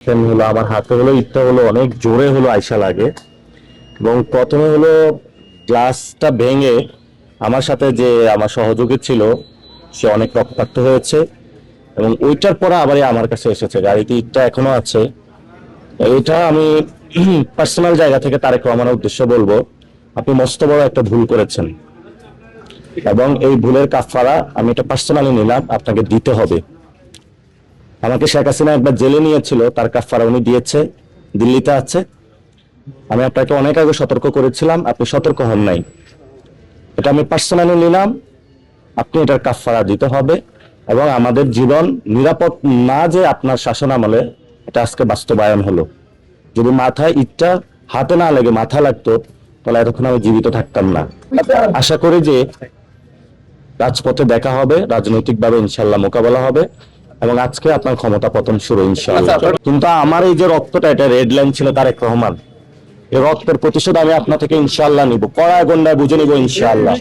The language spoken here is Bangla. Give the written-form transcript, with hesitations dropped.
হলো আমার হাতে হলো ইটটা হলো অনেক জোরে হলো আইসা লাগে এবং প্রথমে হলো গ্লাসটা ভেঙে আমার সাথে যে আমার সহযোগী ছিল সে অনেক রক্তাক্ত হয়েছে এবং ওইটার পরে আবার আমার কাছে এসেছে গাড়িতে ইটটা এখনো আছে। এটা আমি পার্সোনাল জায়গা থেকে তারেক রহমানের উদ্দেশ্যে বলবো, আপনি মস্ত বড় একটা ভুল করেছেন এবং এই ভুলের কাফারা আমি এটা পার্সোনালি নিলাম, আপনাকে দিতে হবে। আমাকে শেখ হাসিনা একবার জেলে নিয়েছিল, তার কাফারা উনি দিয়েছে, দিল্লিতে আছে। আমি আপনাকে অনেক আগে সতর্ক করেছিলাম, আপনি সতর্ক হন নাই। এটা আমি পার্সোনালি নিলাম, আপনি এটার কাফারা দিতে হবে এবং আমাদের জীবন নিরাপদ না যে আপনার শাসন আমলে এটা আজকে বাস্তবায়ন হলো। যদি মাথায় ইটটা হাতে না লেগে মাথা লাগতো তাহলে এতক্ষণ আমি জীবিত থাকতাম না। আশা করি যে রাজপথে দেখা হবে, রাজনৈতিকভাবে ইনশাল্লাহ মোকাবেলা হবে এবং আজকে আপনার ক্ষমতা পতন শুরু ইনশাআল্লাহ। কিন্তু আমার এই যে রক্তটা, এটা রেড লাইন ছিল তারেক রহমান, এই রক্তের প্রতিশোধ আমি আপনার থেকে ইনশাআল্লাহ নিব, কড়া গন্ডায় বুঝে নিব ইনশাআল্লাহ।